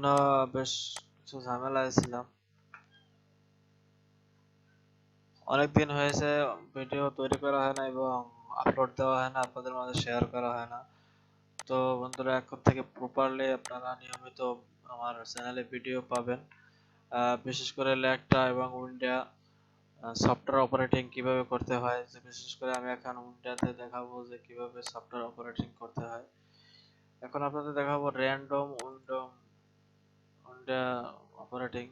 জন্য বেশ কিছু ঝামেলায় ছিলাম। অনেকদিন হয়েছে ভিডিও তৈরি করা হয় না এবং আপলোড দেওয়া হয় না, আপনাদের মাঝে শেয়ার করা হয় না। তো বন্ধুরা, এখন থেকে প্রপারলি আপনারা নিয়মিত আমার চ্যানেলে ভিডিও পাবেন। বিশেষ করে ল্যাকটা এবং উইন্ডা সফটওয়্যার অপারেটিং কিভাবে করতে হয়, যে বিশেষ করে আমি এখন উইন্ডাতে দেখাবো যে কিভাবে সফটওয়্যার অপারেটিং করতে হয়। এখন আপনাদের দেখাবো র্যান্ডম উইন্ডা অপারেটিং,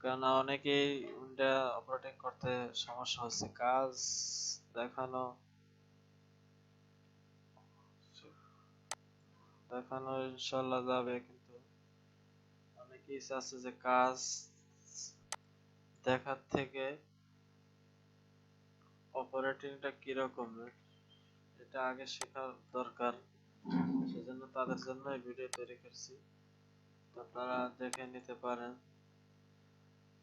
কারণ অনেকেই উইন্ডা অপারেটিং করতে সমস্যা হচ্ছে। কাজ দেখানো দেখানো ইনশাল্লাহ যাবে, কিন্তু অনেকেই চাচ্ছে যে কাজ দেখার থেকে অপারেটিংটা কিরকম এটা আগে শেখার দরকার। সেজন্য তাদের জন্য এই ভিডিও তৈরি করছি, আপনারা দেখে নিতে পারেন।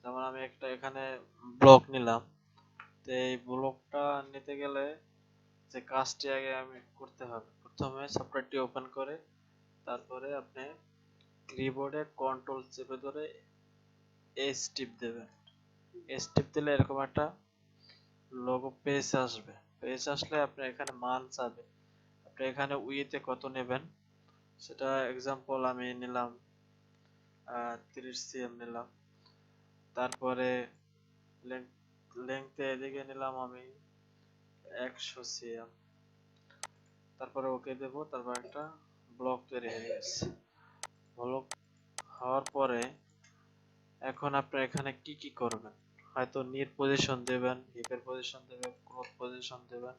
যেমন আমি একটা এখানে ব্লক নিলাম, তো এই ব্লকটা নিতে গেলে যে কাজটি আগে আমি করতে হবে, প্রথমে সফটওয়্যারটি ওপেন করে তারপরে আপনি কিবোর্ডে কন্ট্রোল চেপে ধরে এস টিপ দেবেন। এস টিপ দিলে এরকম একটা লোগো পেজ আসবে। পেজ আসলে আপনি এখানে মান চাবে, আপনি এখানে উইতে কত নেবেন, সেটা এক্সাম্পল আমি নিলাম 30 সিএম নিলাম। তারপরে লেংথে এদিকে নিলাম আমি 100 সিএম। তারপরে ওকে দেব, তারপর একটা ব্লক তৈরি হয়ে গেছে। ব্লক হওয়ার পরে এখন আপনি এখানে কি কি করবেন, হয়তো নির পজিশন দেবেন, হিপের পজিশন দেবেন, ক্রস পজিশন দেবেন,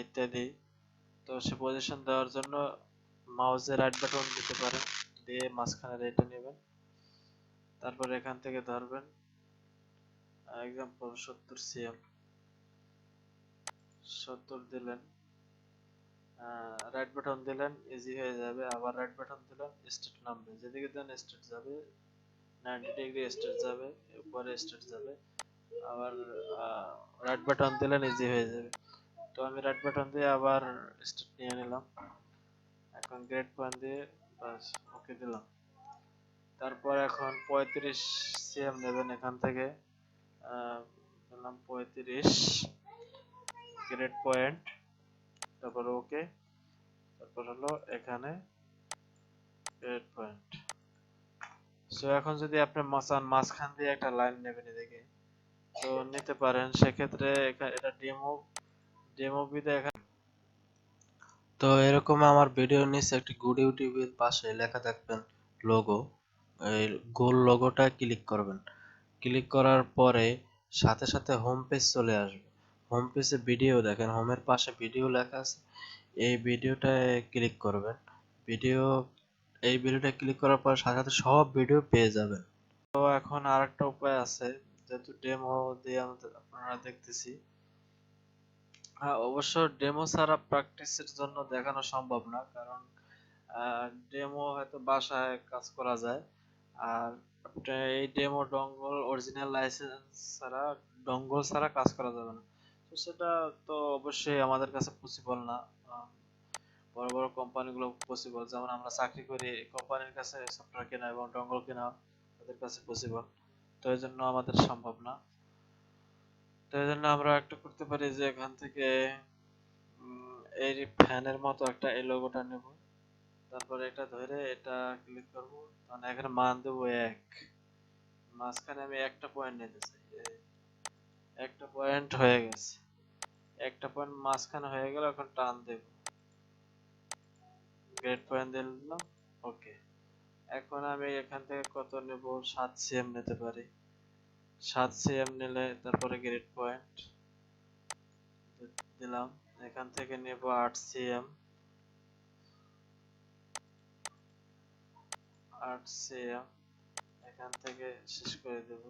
ইত্যাদি। তো সে পজিশন দেওয়ার জন্য মাউসের রাইট বাটন দিতে পারেন, দিয়ে মাঝখানে রেটে নেবেন। তারপর এখান থেকে ধরবেন এক্সাম্পল 70 সিএম, 70 দিলেন, রাইট বাটন দিলেন, ইজি হয়ে যাবে। আবার রাইট বাটন দিলেন, স্টেট নামবে, যেদিকে দেন স্টেট যাবে, 90 ডিগ্রি স্টেট যাবে, উপরে স্টেট যাবে। আবার রাইট বাটন দিলেন, ইজি হয়ে যাবে। তো আমি রাইট বাটন দিয়ে আবার স্টেট নিয়ে নিলাম। এখন গ্রেড পয়েন্ট দিয়ে বাস ওকে দিলাম। তারপর এখন 35 সিএম নেবেন, এখান থেকে দিলাম 35 গ্রেড পয়েন্ট, তারপর ওকে, তারপর হলো এখানে গ্রেড পয়েন্ট। সো এখন যদি আপনি মাঝখান দিয়ে একটা লাইন নেবেন এদিকে, তো নিতে পারেন। সেক্ষেত্রে এটা ডেমো ভিডিও এখানে। তো এরকম আমার ভিডিও নিচে একটি গুড ইউটিউবের পাশে লেখা দেখবেন লোগো, এই গোল লোগোটা ক্লিক করবেন। ক্লিক করার পরে সাথে সাথে হোম পেজ চলে আসবে। হোম পেজে ভিডিও দেখেন, হোমের পাশে ভিডিও লেখা আছে, এই ভিডিওটায় ক্লিক করবেন। ভিডিও এই ভিডিওটা ক্লিক করার পর সাথে সাথে সব ভিডিও পেয়ে যাবেন। তো এখন আরেকটা উপায় আছে, যেহেতু ডেমো দিয়ে আপনারা দেখতেছি। হ্যাঁ, অবশ্য ডেমো ছাড়া প্র্যাকটিসের জন্য দেখানো সম্ভব না, কারণ ডেমো হয়তো বাসায় কাজ করা যায়। আর এই ডেমো ডঙ্গল অরিজিনাল লাইসেন্স ছাড়া, ডঙ্গল ছাড়া কাজ করা যাবে না। তো সেটা তো অবশ্যই আমাদের কাছে পসিবল না। বড় বড় কোম্পানিগুলো পসিবল, যেমন আমরা চাকরি করি, কোম্পানির কাছে সফটওয়্যার কেনা এবং ডঙ্গল কেনা তাদের কাছে পসিবল। তো এই জন্য আমাদের সম্ভব না। তো এই জন্য আমরা একটা করতে পারি যে এখান থেকে এই ফ্যানের মতো একটা এই লোগোটা নেব, তারপরে এটা ধরে এটা ক্লিক করব, মানে এখানে মান দেবো 1, মাঝখানে আমি একটা পয়েন্ট নিতে চাই। একটা পয়েন্ট হয়ে গেছে, একটা পয়েন্ট মাঝখানে হয়ে গেল, এখন টান দেব, গ্রেড পয়েন্ট দিলাম, ওকে। এখন আমি এখান থেকে কত নেব, 7 সিএম নিতে পারি। 7 সিএম নিলে তারপরে গ্রেড পয়েন্ট দিলাম, এখান থেকে নেব 8 সিএম, 8 সিএম এখান থেকে শেষ করে দেব।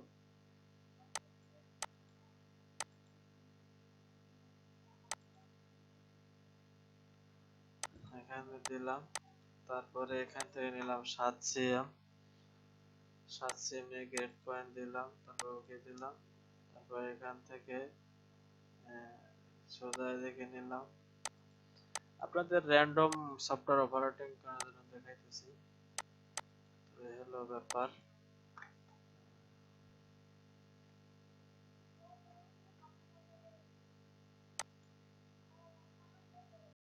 এখানে দিলাম, তারপরে এখান থেকে নিলাম 7 সিএম, 7 সিএম নিয়ে গ্রেড পয়েন্ট দিলাম, তারপর ওকে দিলাম। তারপর এখান থেকে সোজা দেখে নিলাম। আপনাদের র্যান্ডম সফটওয়্যার অপারেটিং করার জন্য দেখাইতেছি। তো এই হলো ব্যাপার।